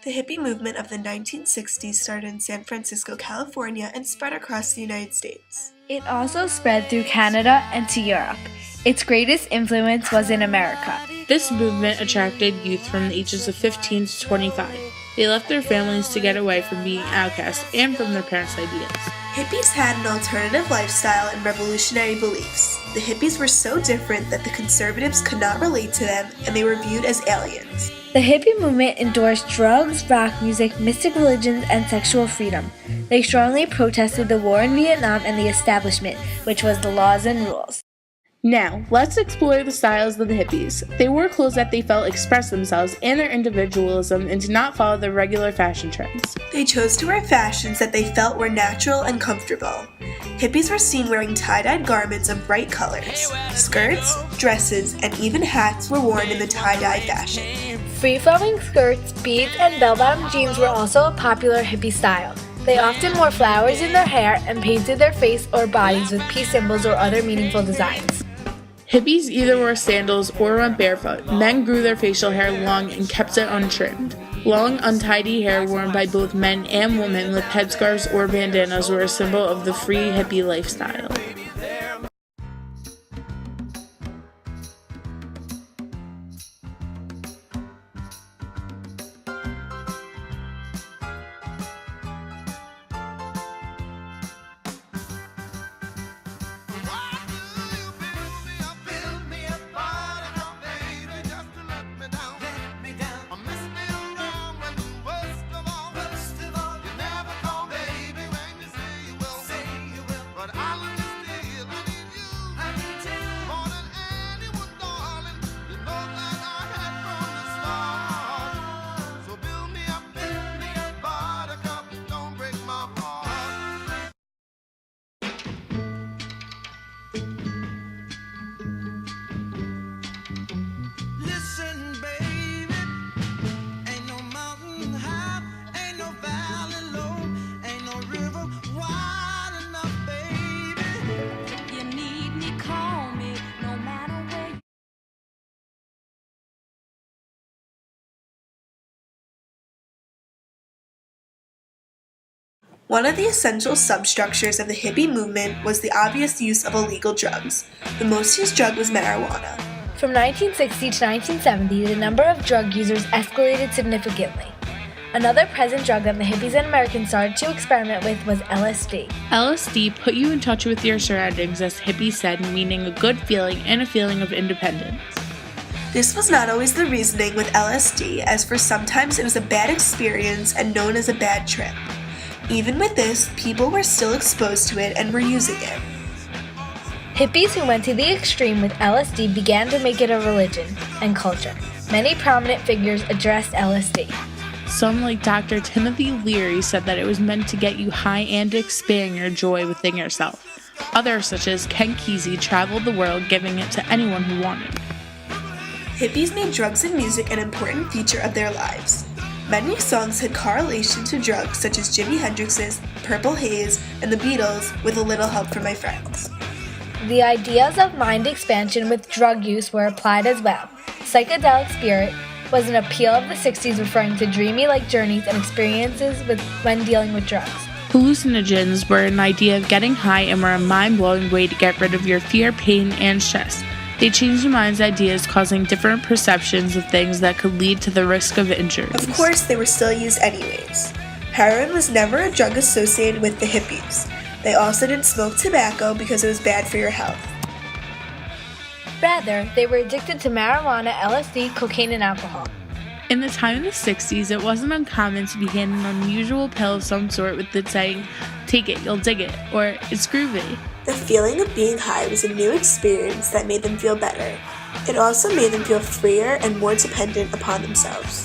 The hippie movement of the 1960s started in San Francisco, California, and spread across the United States. It also spread through Canada and to Europe. Its greatest influence was in America. This movement attracted youth from the ages of 15 to 25. They left their families to get away from being outcasts and from their parents' ideas. Hippies had an alternative lifestyle and revolutionary beliefs. The hippies were so different that the conservatives could not relate to them, and they were viewed as aliens. The hippie movement endorsed drugs, rock music, mystic religions, and sexual freedom. They strongly protested the war in Vietnam and the establishment, which was the laws and rules. Now, let's explore the styles of the hippies. They wore clothes that they felt expressed themselves and their individualism and did not follow the regular fashion trends. They chose to wear fashions that they felt were natural and comfortable. Hippies were seen wearing tie-dyed garments of bright colors. Skirts, dresses, and even hats were worn in the tie-dye fashion. Free-flowing skirts, beads, and bell-bottom jeans were also a popular hippie style. They often wore flowers in their hair and painted their face or bodies with peace symbols or other meaningful designs. Hippies either wore sandals or went barefoot. Men grew their facial hair long and kept it untrimmed. Long, untidy hair worn by both men and women with headscarves or bandanas were a symbol of the free hippie lifestyle. One of the essential substructures of the hippie movement was the obvious use of illegal drugs. The most used drug was marijuana. From 1960 to 1970, the number of drug users escalated significantly. Another present drug that the hippies and Americans started to experiment with was LSD. LSD put you in touch with your surroundings, as hippies said, meaning a good feeling and a feeling of independence. This was not always the reasoning with LSD, as for sometimes it was a bad experience and known as a bad trip. Even with this, people were still exposed to it and were using it. Hippies who went to the extreme with LSD began to make it a religion and culture. Many prominent figures addressed LSD. Some, like Dr. Timothy Leary, said that it was meant to get you high and expand your joy within yourself. Others, such as Ken Kesey, traveled the world giving it to anyone who wanted. Hippies made drugs and music an important feature of their lives. Many songs had correlation to drugs such as Jimi Hendrix's Purple Haze and the Beatles' With a Little Help from My Friends. The ideas of mind expansion with drug use were applied as well. Psychedelic spirit was an appeal of the 60s, referring to dreamy-like journeys and experiences when dealing with drugs. Hallucinogens were an idea of getting high and were a mind-blowing way to get rid of your fear, pain, and stress. They changed the mind's ideas, causing different perceptions of things that could lead to the risk of injuries. Of course, they were still used anyways. Heroin was never a drug associated with the hippies. They also didn't smoke tobacco because it was bad for your health. Rather, they were addicted to marijuana, LSD, cocaine, and alcohol. In the time of the 60s, it wasn't uncommon to be handed an unusual pill of some sort with it saying, "Take it, you'll dig it," or "It's groovy." The feeling of being high was a new experience that made them feel better. It also made them feel freer and more dependent upon themselves.